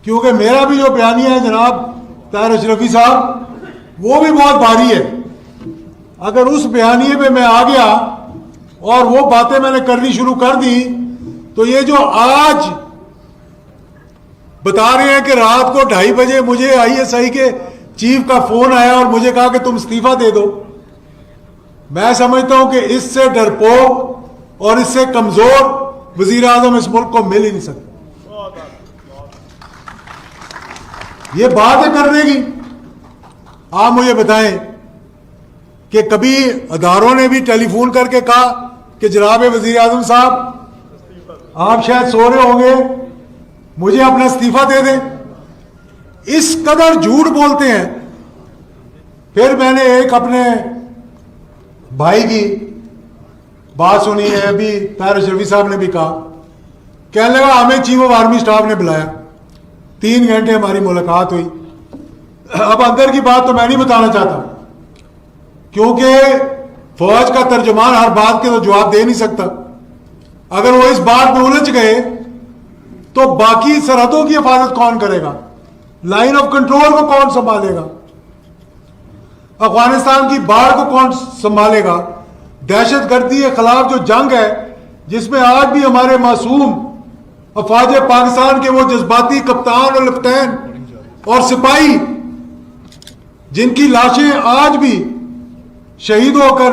क्योंकि मेरा भी जो बयानिया है जनाब ताहिर अशरफी साहब, वो भी बहुत भारी है। अगर उस बयानिए पे मैं आ गया और वो बातें मैंने करनी शुरू कर दी, तो ये जो आज बता रहे हैं कि रात को 2:30 बजे मुझे ISI के चीफ का फोन आया और मुझे कहा कि तुम इस्तीफा दे दो, मैं समझता हूं कि इससे डरपोक और इससे कमजोर वजीर आजम इस मुल्क को मिल ही नहीं सकता। ये बात है करने की। आप मुझे बताएं कि कभी अदारों ने भी टेलीफोन करके कहा कि जनाब वजीर आजम साहब, आप शायद सो रहे होंगे, मुझे अपना इस्तीफा दे दें? इस कदर झूठ बोलते हैं। फिर मैंने एक अपने भाई की बात सुनी है, अभी ताहिर अशरफी साहब ने भी कहा, कहने लगा हमें चीफ ऑफ आर्मी स्टाफ ने बुलाया, 3 घंटे हमारी मुलाकात हुई। अब अंदर की बात तो मैं नहीं बताना चाहता, क्योंकि फौज का तर्जुमान हर बात के तो जवाब दे नहीं सकता। अगर वो इस बात में उलझ गए तो बाकी सरहदों की हिफाजत कौन करेगा? लाइन ऑफ कंट्रोल को कौन संभालेगा? अफगानिस्तान की बाढ़ को कौन संभालेगा? दहशतगर्दी के खिलाफ जो जंग है, जिसमें आज भी हमारे मासूम अफवाज पाकिस्तान के वो जज्बाती कप्तान और लेफ्टिनेंट और सिपाही, जिनकी लाशें आज भी शहीद होकर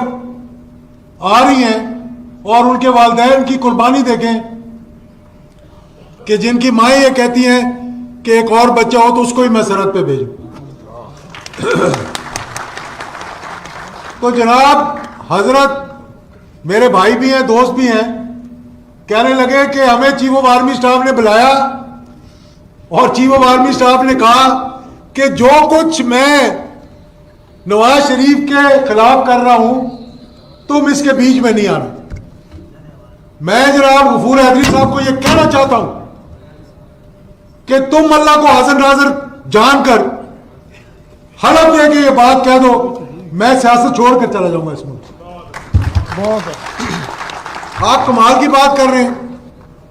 आ रही हैं, और उनके वालिदैन की कुर्बानी देखें कि जिनकी माएँ ये कहती हैं कि एक और बच्चा हो तो उसको ही मैं सरहद पे भेजूं। तो जनाब हजरत मेरे भाई भी हैं, दोस्त भी हैं, कहने लगे कि हमें चीफ ऑफ आर्मी स्टाफ ने बुलाया और चीफ ऑफ आर्मी स्टाफ ने कहा कि जो कुछ मैं नवाज शरीफ के खिलाफ कर रहा हूं तुम इसके बीच में नहीं आना। मैं जनाब गफूर हैदरी साहब को यह कहना चाहता हूं कि तुम अल्लाह को हाजिर नाजिर जानकर हलफ दे के ये बात कह दो, मैं सियासत छोड़कर चला जाऊंगा इस मुल्क से। बहुत आप कमाल की बात कर रहे हैं,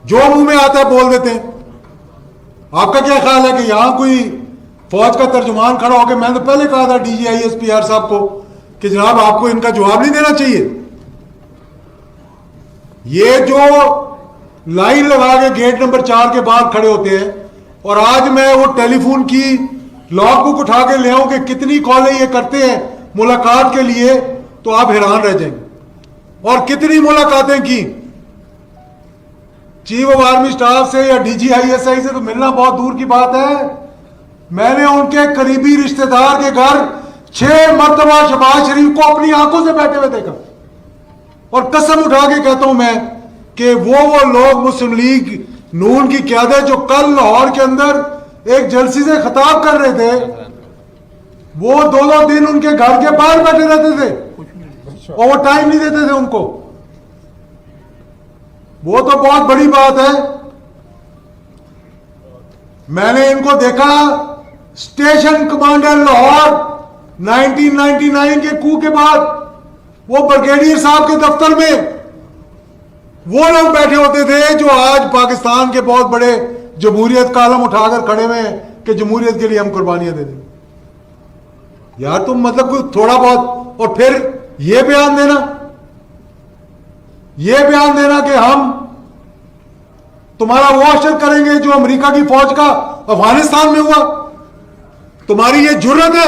जो मुंह में आता है बोल देते हैं। आपका क्या ख्याल है कि यहां कोई फौज का तर्जुमान खड़ा होकर, मैंने तो पहले कहा था DG ISPR साहब को कि जनाब आपको इनका जवाब नहीं देना चाहिए। ये जो लाइन लगा के गेट नंबर 4 के बाहर खड़े होते हैं, और आज मैं वो टेलीफोन की लॉग बुक उठा के ले आऊं कि कितनी कॉलें ये करते हैं मुलाकात के लिए, तो आप हैरान रह जाएंगे। और कितनी मुलाकातें की चीफ ऑफ आर्मी स्टाफ से या DG ISI से तो मिलना बहुत दूर की बात है। मैंने उनके करीबी रिश्तेदार के घर 6 मरतबा शहबाज शरीफ को अपनी आंखों से बैठे हुए देखा, और कसम उठा के कहता हूं मैं कि वो लोग मुस्लिम लीग नून की क़यादत जो कल लाहौर के अंदर एक जलसे से खिताब कर रहे थे, वो 2-2 दिन उनके घर के बाहर बैठे रहते थे और वो टाइम नहीं देते थे उनको। वो तो बहुत बड़ी बात है। मैंने इनको देखा स्टेशन कमांडर लाहौर 1999 के कू के बाद, वो ब्रिगेडियर साहब के दफ्तर में वो लोग बैठे होते थे जो आज पाकिस्तान के बहुत बड़े जमहूरियत का आलम उठाकर खड़े हुए हैं कि जमहूरियत के लिए हम कुर्बानियां दे देंगे। यार तुम मतलब कोई थोड़ा बहुत, और फिर ये बयान देना कि हम तुम्हारा वो अशर करेंगे जो अमेरिका की फौज का अफगानिस्तान में हुआ। तुम्हारी ये जुर्रत है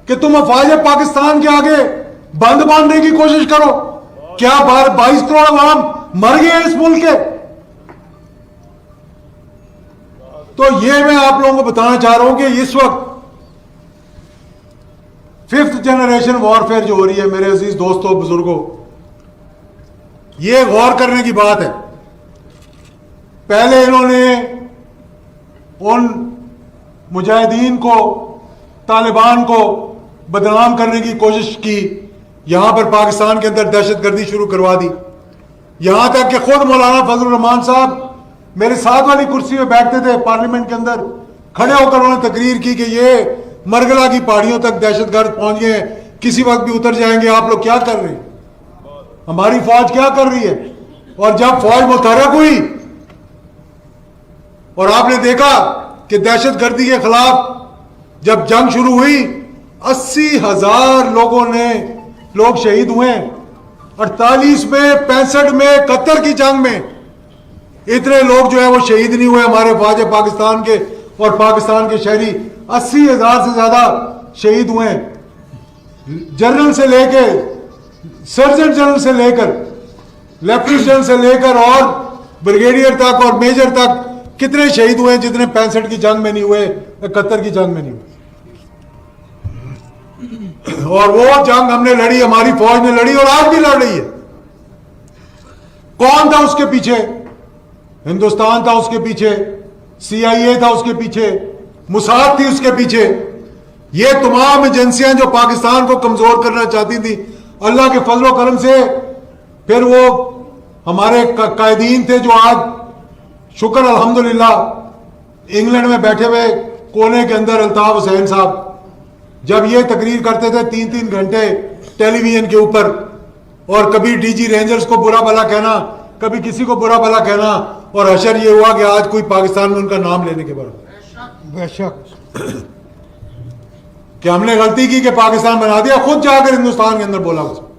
कि तुम अफवाज पाकिस्तान के आगे बंद बांधने की कोशिश करो? क्या 22 करोड़ अवाम मर गए इस मुल्क के? तो ये मैं आप लोगों को बताना चाह रहा हूं कि इस वक्त 5th जनरेशन वॉरफेयर जो हो रही है, मेरे अजीज दोस्तों बुजुर्गों, ये गौर करने की बात है। पहले इन्होंने उन मुजाहिदीन को, तालिबान को बदनाम करने की कोशिश की, यहां पर पाकिस्तान के अंदर दहशतगर्दी शुरू करवा दी। यहां तक कि खुद मौलाना फजल रहमान साहब मेरे साथ वाली कुर्सी में बैठते थे पार्लियामेंट के अंदर, खड़े होकर उन्होंने तकरीर की कि ये मरगला की पहाड़ियों तक दहशतगर्द पहुंच गए, किसी वक्त भी उतर जाएंगे, आप लोग क्या कर रहे हैं, हमारी फौज क्या कर रही है। और जब फौज मुतहरक हुई और आपने देखा कि दहशतगर्दी के खिलाफ जब जंग शुरू हुई 80,000 लोग शहीद हुए। 48 में, 65 में, 71 की जंग में इतने लोग जो है वो शहीद नहीं हुए हमारे फौज पाकिस्तान के, और पाकिस्तान के शहरी 80,000 से ज्यादा शहीद हुए। जनरल से लेकर, सर्जन जनरल से लेकर, लेफ्टिनेंट जनरल से लेकर और ब्रिगेडियर तक और मेजर तक कितने शहीद हुए जितने 65 की जंग में नहीं हुए, 71 की जंग में नहीं हुए। और वो जंग हमने लड़ी, हमारी फौज ने लड़ी और आज भी लड़ रही है। कौन था उसके पीछे? हिंदुस्तान था उसके पीछे, CIA था उसके पीछे, मुसाद थी उसके पीछे। ये तमाम एजेंसियां जो पाकिस्तान को कमजोर करना चाहती थी, अल्लाह के फजल व करम से फिर वो हमारे कायदीन थे जो आज शुक्र अल्हम्दुलिल्लाह इंग्लैंड में बैठे हुए कोने के अंदर अल्ताफ हुसैन साहब जब ये तकरीर करते थे 3-3 घंटे टेलीविजन के ऊपर, और कभी DG रेंजर्स को बुरा भला कहना, कभी किसी को बुरा भला कहना, और हशर ये हुआ कि आज कोई पाकिस्तान में उनका नाम लेने के बराबर। बेशक कि हमने गलती की कि पाकिस्तान बना दिया, खुद जाकर हिंदुस्तान के अंदर बोला उसको।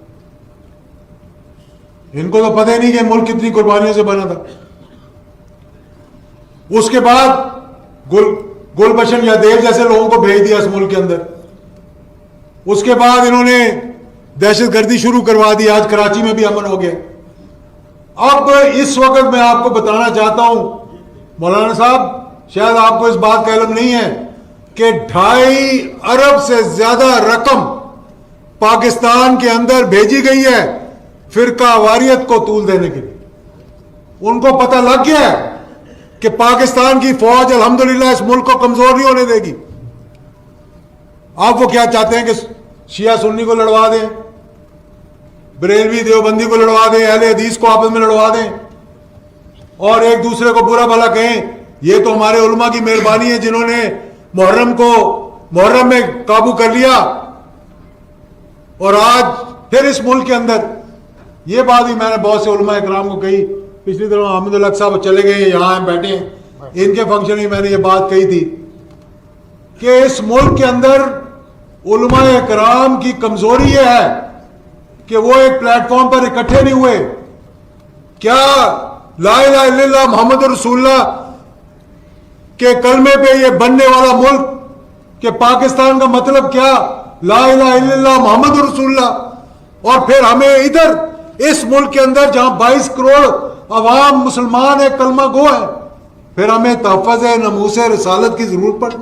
इनको तो पता ही नहीं कि मुल्क कितनी कुर्बानियों से बना था। उसके बाद गुलबशन यादेव जैसे लोगों को भेज दिया इस मुल्क के अंदर। उसके बाद इन्होंने दहशतगर्दी शुरू करवा दी। आज कराची में भी अमन हो गया। अब इस वक्त मैं आपको बताना चाहता हूं मौलाना साहब, शायद आपको इस बात का इल्म नहीं है कि 2.5 अरब से ज्यादा रकम पाकिस्तान के अंदर भेजी गई है फिरका वारियत को तूल देने के लिए। उनको पता लग गया है कि पाकिस्तान की फौज अल्हम्दुलिल्लाह इस मुल्क को कमजोर नहीं होने देगी। आप वो क्या चाहते हैं कि शिया सुन्नी को लड़वा दें, बरेलवी देवबंदी को लड़वा दें, अहले हदीस को आपस में लड़वा दें और एक दूसरे को बुरा भला कहें। ये तो हमारे उलमा की मेहरबानी है जिन्होंने मुहर्रम में काबू कर लिया। और आज फिर इस मुल्क के अंदर ये बात भी मैंने बहुत से उलमा इकराम को कही। पिछली तरह अहमदुल हक साहब चले गए, यहां हम बैठे हैं, इनके फंक्शन में मैंने ये बात कही थी कि इस मुल्क के अंदर उलमा इकराम की कमजोरी ये है कि वो एक प्लेटफॉर्म पर इकट्ठे नहीं हुए। क्या ला इलाहा इल्लल्लाह मोहम्मद रसूलुल्लाह के कलमे पे ये बनने वाला मुल्क के पाकिस्तान का मतलब क्या? ला इलाहा इल्लल्लाह मोहम्मद रसूलुल्लाह। और फिर हमें इधर इस मुल्क के अंदर जहां 22 करोड़ अवाम मुसलमान है, कलमा गो है, फिर हमें तहफ़्फ़ुज़ नमूस रिसालत की जरूरत पड़े।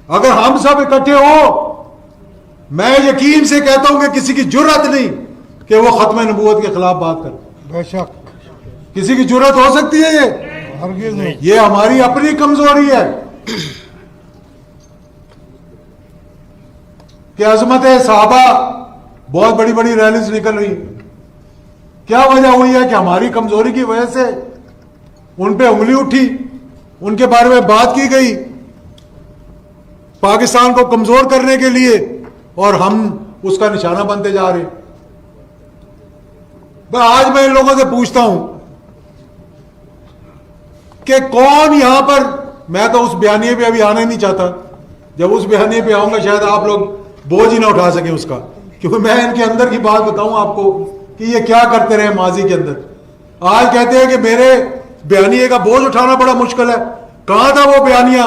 अगर हम सब इकट्ठे हो, मैं यकीन से कहता हूं कि किसी की जुर्रत नहीं कि वो खत्म नबूवत के खिलाफ बात करे। बेशक किसी की जुर्रत हो सकती है ये हमारी अपनी कमजोरी है कि अजमत सहाबा बहुत बड़ी बड़ी रैलीज निकल रही। क्या वजह हुई है कि हमारी कमजोरी की वजह से उन पे उंगली उठी, उनके बारे में बात की गई पाकिस्तान को कमजोर करने के लिए, और हम उसका निशाना बनते जा रहे हैं। आज मैं इन लोगों से पूछता हूं कि कौन यहां पर, मैं तो उस बयानिए पे अभी आना ही नहीं चाहता। जब उस बयानिए पे आऊंगा शायद आप लोग बोझ ही ना उठा सके उसका, क्योंकि मैं इनके अंदर की बात बताऊं आपको कि ये क्या करते रहे माजी के अंदर। आज कहते हैं कि मेरे बयानिए का बोझ उठाना बड़ा मुश्किल है। कहां था वो बयानिया?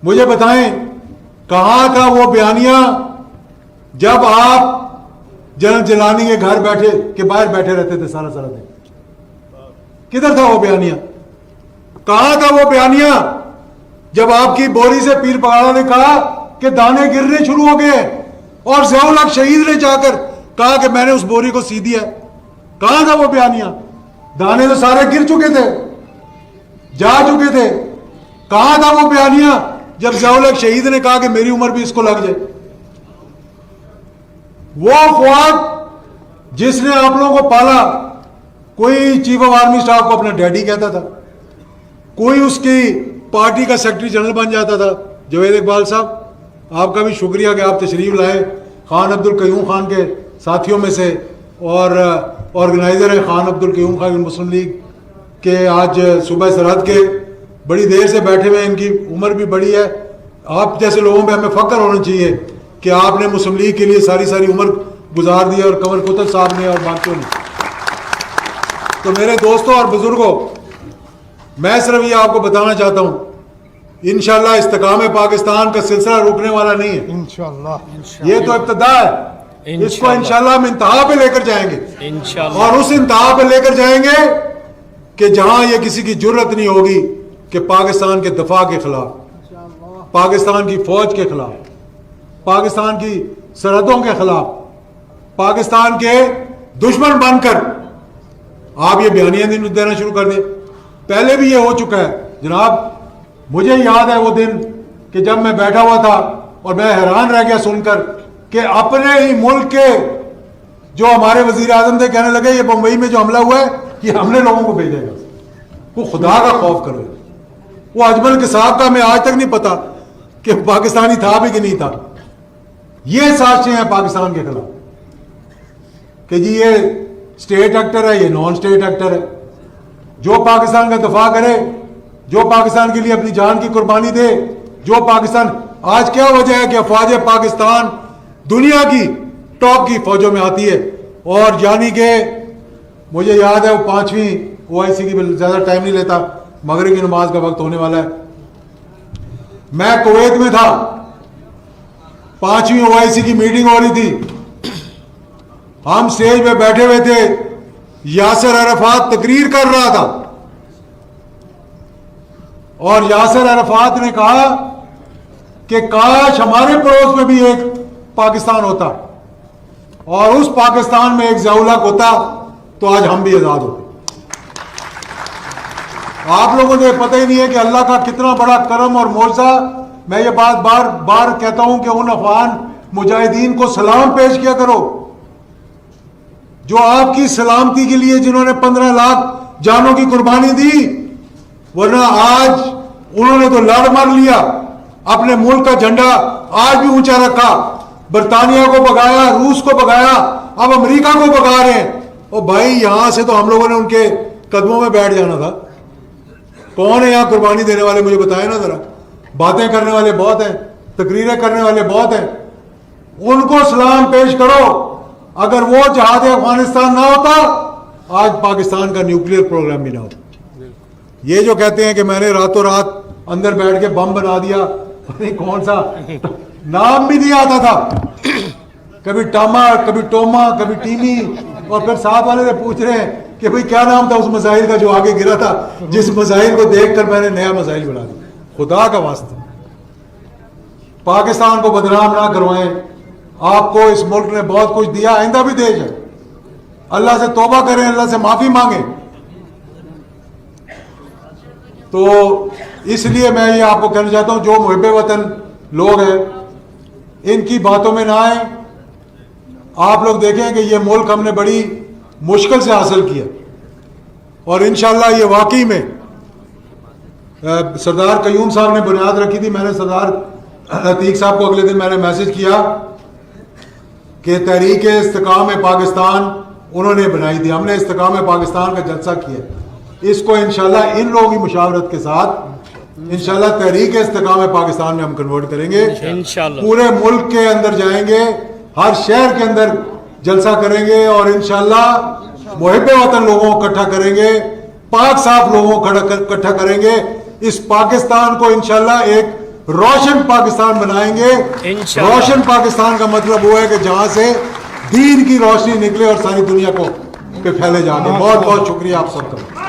मुझे बताएं, कहां था वो बयानिया जब आप जनरल जिलानी के घर बैठे के बाहर बैठे रहते थे सारा सारा दिन? किधर था वो बयानिया? कहां था वो बयानिया जब आपकी बोरी से पीर पगाड़ा ने कहा कि दाने गिरने शुरू हो गए और ज़ियाउल हक शहीद ने जाकर कहा कि मैंने उस बोरी को सी दिया? कहां था वो बयानिया? दाने तो सारे गिर चुके थे, जा चुके थे। कहां था वो बयानिया जब ज़ियाउल हक शहीद ने कहा कि मेरी उम्र भी इसको लग जाए? वो फौज जिसने आप लोगों को पाला, कोई चीफ ऑफ आर्मी स्टाफ को अपना डैडी कहता था, कोई उसकी पार्टी का सेक्रेटरी जनरल बन जाता था। जवेद इकबाल साहब, आपका भी शुक्रिया कि आप तशरीफ लाए, खान अब्दुल कयूम खान के साथियों में से, और ऑर्गेनाइजर है खान अब्दुल कयूम खान मुस्लिम लीग के आज सुबह सरहद के। बड़ी देर से बैठे हुए हैं, इनकी उम्र भी बड़ी है। आप जैसे लोगों पे हमें फख्र होना चाहिए कि आपने मुस्लिम लीग के लिए सारी सारी उम्र गुजार दी और कंवर कुतुब साहब ने और बाकियों ने। तो मेरे दोस्तों और बुजुर्गों, मैं सिर्फ ये आपको बताना चाहता हूँ, इंशाल्लाह इस्तिकाम पाकिस्तान का सिलसिला रुकने वाला नहीं है। इंशाल्लाह ये तो इब्तिदा है, इसको इंशाल्लाह हम इंतहा पे लेकर जाएंगे इंशाल्लाह, और उस इंतहा पे लेकर जाएंगे कि जहां ये किसी की जुर्रत नहीं होगी कि पाकिस्तान के दफा के खिलाफ, पाकिस्तान की फौज के खिलाफ, पाकिस्तान की सरहदों के खिलाफ, पाकिस्तान के दुश्मन बनकर आप ये बयानियां देना शुरू कर दें। पहले भी ये हो चुका है जनाब। मुझे याद है वो दिन कि जब मैं बैठा हुआ था और मैं हैरान रह गया सुनकर कि अपने ही मुल्क के जो हमारे वजीर आजम थे कहने लगे ये बम्बई में जो हमला हुआ है ये हमने लोगों को भेजेगा। वो खुदा का खौफ करो। वो अजमल के साहब का मैं आज तक नहीं पता कि पाकिस्तानी था भी कि नहीं था। ये साजिशें हैं पाकिस्तान के खिलाफ कि जी ये स्टेट एक्टर है, ये नॉन स्टेट एक्टर है। जो पाकिस्तान का दफा करे, जो पाकिस्तान के लिए अपनी जान की कुर्बानी दे, जो पाकिस्तान, आज क्या वजह है कि अफवाज पाकिस्तान दुनिया की टॉप की फौजों में आती है। और यानी कि मुझे याद है वो 5वीं OIC की, ज्यादा टाइम नहीं लेता, मगरिब की नमाज का वक्त होने वाला है। मैं कुवैत में था, 5वीं OIC की मीटिंग हो रही थी, हम स्टेज पे बैठे हुए थे, यासिर अरफात तकरीर कर रहा था और यासिर अरफात ने कहा कि काश हमारे पड़ोस में भी एक पाकिस्तान होता और उस पाकिस्तान में एक ज़िया-उल-हक होता तो आज हम भी आजाद होते। आप लोगों को पता ही नहीं है कि अल्लाह का कितना बड़ा करम और मौजज़ा। मैं ये बात बार बार कहता हूं कि उन अफगान मुजाहिदीन को सलाम पेश किया करो जो आपकी सलामती के लिए जिन्होंने 15 लाख जानों की कुर्बानी दी। वरना आज उन्होंने तो लड़ मर लिया, अपने मुल्क का झंडा आज भी ऊंचा रखा, बरतानिया को भगाया, रूस को भगाया, अब अमेरिका को भगा रहे हैं। और भाई यहां से तो हम लोगों ने उनके कदमों में बैठ जाना था। कौन है यहां कुर्बानी देने वाले, मुझे बताएं ना जरा। बातें करने वाले बहुत हैं, तकरीरें करने वाले बहुत हैं, उनको सलाम पेश करो। अगर वो जहाद अफगानिस्तान ना होता आज पाकिस्तान का न्यूक्लियर प्रोग्राम भी ना होता। ये जो कहते हैं कि मैंने रातों रात अंदर बैठ के बम बना दिया, नहीं कौन सा नाम भी नहीं आता था, कभी टामा, कभी टोमा, कभी टीमी, और फिर साथ वाले से पूछ रहे हैं कि भाई क्या नाम था उस मिसाइल का जो आगे गिरा था, जिस मिसाइल को देखकर मैंने नया मिसाइल बना दिया। खुदा का वास्ता पाकिस्तान को बदनाम ना करवाएं। आपको इस मुल्क ने बहुत कुछ दिया, आइंदा भी देश है। अल्लाह से तौबा करें, अल्लाह से माफी मांगे। तो इसलिए मैं ये आपको कहना चाहता हूं, जो मुहिब्बे वतन लोग हैं इनकी बातों में ना आए। आप लोग देखें कि ये मुल्क हमने बड़ी मुश्किल से हासिल किया और इंशाल्लाह ये वाकई में सरदार कयूम साहब ने बुनियाद रखी थी। मैंने सरदार अतीक साहब को अगले दिन मैंने मैसेज किया कि तहरीक इस्तिकाम पाकिस्तान उन्होंने बनाई थी, हमने इस्तिकाम पाकिस्तान का जलसा किया। इसको इंशाल्लाह इन लोगों की मुशावरत के साथ इंशाल्लाह तहरीक इस्तिकाम पाकिस्तान में हम कन्वर्ट करेंगे। पूरे मुल्क के अंदर जाएंगे, हर शहर के अंदर जलसा करेंगे और इंशाल्लाह मुहिब्बे वतन लोगों को इकट्ठा करेंगे, पाक साफ लोगों को इकट्ठा करेंगे। इस पाकिस्तान को इंशाल्लाह एक रोशन पाकिस्तान बनाएंगे। रोशन पाकिस्तान का मतलब वो है कि जहां से दीन की रोशनी निकले और सारी दुनिया को पे फैले जाके। बहुत बहुत शुक्रिया आप सबका।